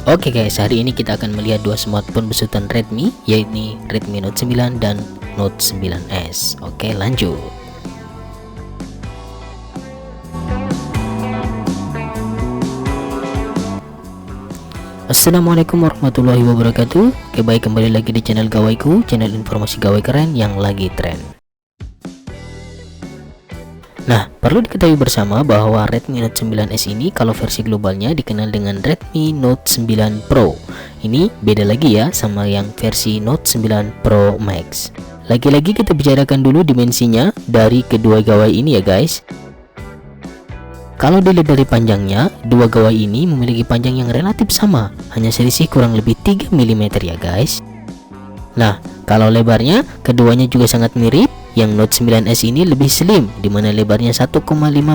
Oke guys, hari ini kita akan melihat dua smartphone besutan Redmi, yaitu Redmi Note 9 dan Note 9s. Oke, lanjut. Assalamualaikum warahmatullahi wabarakatuh. Oke, baik, kembali lagi di channel Gawaiku, channel informasi gawai keren yang lagi tren. Nah, perlu diketahui bersama bahwa Redmi Note 9s ini kalau versi globalnya dikenal dengan Redmi Note 9 Pro. Ini beda lagi ya sama yang versi Note 9 Pro Max. Lagi-lagi kita bicarakan dulu dimensinya dari kedua gawai ini ya guys. Kalau dilihat dari panjangnya, dua gawai ini memiliki panjang yang relatif sama, hanya selisih kurang lebih 3 mm ya guys. Nah, kalau lebarnya keduanya juga sangat mirip. Yang Note 9s ini lebih slim, dimana lebarnya 1,5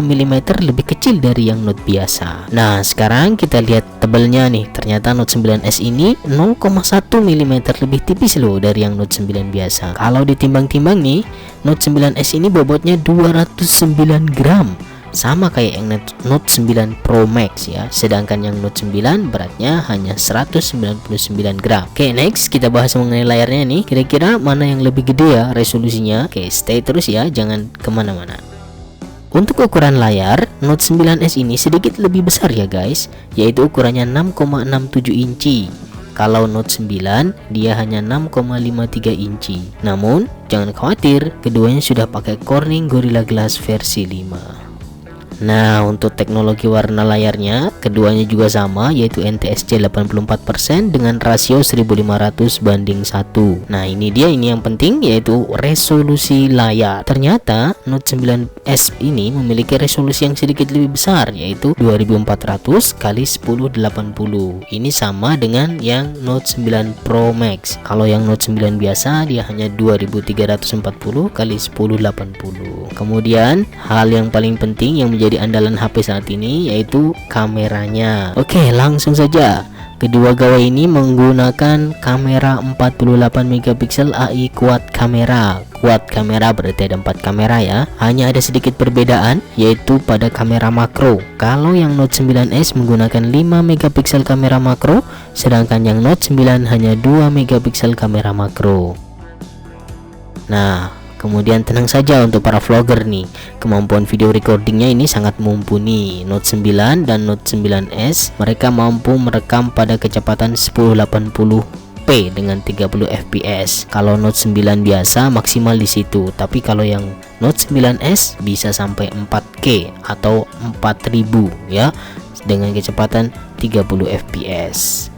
mm lebih kecil dari yang Note biasa. Nah, sekarang kita lihat tebelnya nih. Ternyata Note 9s ini 0,1 mm lebih tipis loh dari yang Note 9 biasa. Kalau ditimbang-timbang nih, Note 9s ini bobotnya 209 gram. Sama kayak yang Note 9 Pro Max ya. Sedangkan yang Note 9 beratnya hanya 199 gram. Oke, next kita bahas mengenai layarnya nih. Kira-kira mana yang lebih gede ya resolusinya? Oke, stay terus ya, jangan kemana-mana. Untuk ukuran layar, Note 9s ini sedikit lebih besar ya guys, yaitu ukurannya 6,67 inci. Kalau Note 9 dia hanya 6,53 inci. Namun jangan khawatir, keduanya sudah pakai Corning Gorilla Glass versi 5. Nah, untuk teknologi warna layarnya keduanya juga sama, yaitu NTSC 84% dengan rasio 1500 banding 1. Nah, ini yang penting, yaitu resolusi layar. Ternyata Note 9s ini memiliki resolusi yang sedikit lebih besar, yaitu 2400 x 1080. Ini sama dengan yang Note 9 Pro Max. Kalau yang Note 9 biasa dia hanya 2340 x 1080. Kemudian hal yang paling penting yang menjadi andalan HP saat ini yaitu kameranya. Oke, langsung saja. Kedua gawai ini menggunakan kamera 48 megapiksel AI quad kamera. Quad kamera berarti ada 4 kamera ya. Hanya ada sedikit perbedaan yaitu pada kamera makro. Kalau yang Note 9s menggunakan 5 megapiksel kamera makro, sedangkan yang Note 9 hanya 2 megapiksel kamera makro. Nah, kemudian tenang saja untuk para vlogger nih, kemampuan video recordingnya ini sangat mumpuni. Note 9 dan Note 9s mereka mampu merekam pada kecepatan 1080p dengan 30 fps. Kalau Note 9 biasa maksimal di situ, tapi kalau yang Note 9s bisa sampai 4K atau 4000 ya, dengan kecepatan 30 fps.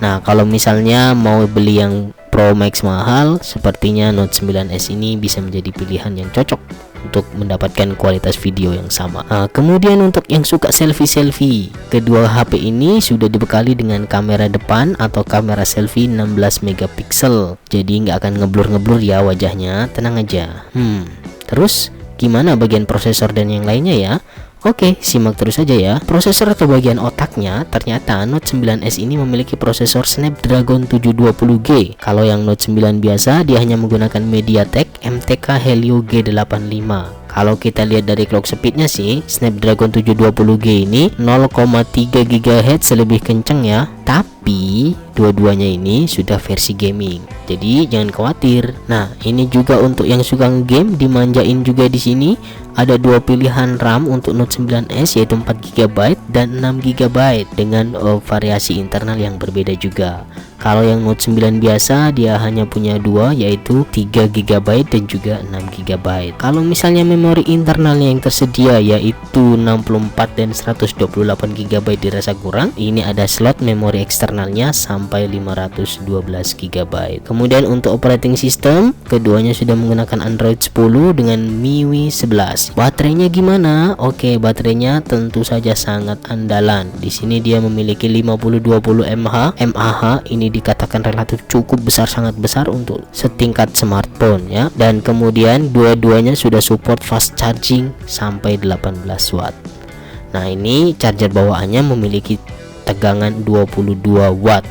Nah, kalau misalnya mau beli yang Pro Max mahal, sepertinya Note 9s ini bisa menjadi pilihan yang cocok untuk mendapatkan kualitas video yang sama. Nah, kemudian untuk yang suka selfie, kedua HP ini sudah dibekali dengan kamera depan atau kamera selfie 16 megapiksel. Jadi nggak akan ngeblur ya wajahnya, tenang aja. Terus gimana bagian prosesor dan yang lainnya ya? Oke, simak terus saja ya. Prosesor atau bagian otaknya, ternyata Note 9s ini memiliki prosesor Snapdragon 720G. Kalau yang Note 9 biasa, dia hanya menggunakan MediaTek MTK Helio G85. Kalau kita lihat dari clock speednya sih, Snapdragon 720G ini 0,3 GHz lebih kenceng ya. Tapi dua-duanya ini sudah versi gaming, jadi jangan khawatir. Nah, ini juga untuk yang suka game, dimanjain juga di sini. Ada dua pilihan RAM untuk Note 9s, yaitu 4GB dan 6GB dengan variasi internal yang berbeda juga. Kalau yang Note 9 biasa dia hanya punya dua, yaitu 3GB dan juga 6GB. Kalau misalnya memori internalnya yang tersedia yaitu 64 dan 128GB dirasa kurang, ini ada slot memori eksternalnya sampai 512GB. Kemudian untuk operating system, keduanya sudah menggunakan Android 10 dengan MIUI 11. Baterainya gimana? Oke, baterainya tentu saja sangat andalan. Di sini dia memiliki 5020 mAh. Ini dikatakan relatif cukup besar, sangat besar untuk setingkat smartphone ya. Dan kemudian dua-duanya sudah support fast charging sampai 18 watt. Nah, ini charger bawaannya memiliki tegangan 22 watt.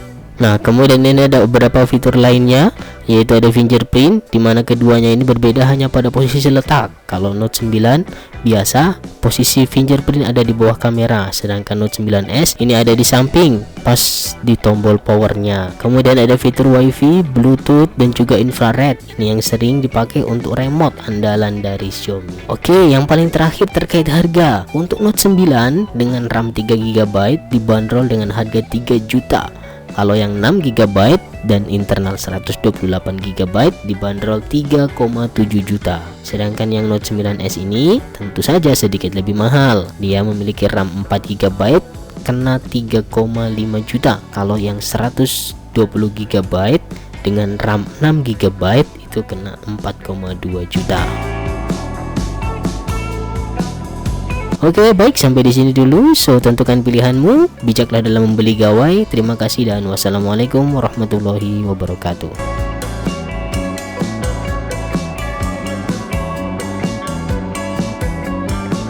Nah, kemudian ini ada beberapa fitur lainnya, yaitu ada fingerprint, dimana keduanya ini berbeda hanya pada posisi letak. Kalau Note 9 biasa posisi fingerprint ada di bawah kamera, sedangkan Note 9s ini ada di samping pas di tombol powernya. Kemudian ada fitur WiFi, Bluetooth, dan juga infrared. Ini yang sering dipakai untuk remote andalan dari Xiaomi. Oke, yang paling terakhir terkait harga. Untuk Note 9 dengan RAM 3GB dibanderol dengan harga 3 juta. Kalau yang 6GB dan internal 128GB dibanderol 3,7 juta. Sedangkan yang Note 9s ini tentu saja sedikit lebih mahal. Dia memiliki RAM 4GB kena 3,5 juta. Kalau yang 120GB dengan RAM 6GB itu kena 4,2 juta. Oke, baik, sampai di sini dulu. So, tentukan pilihanmu, bijaklah dalam membeli gawai. Terima kasih dan wassalamualaikum warahmatullahi wabarakatuh.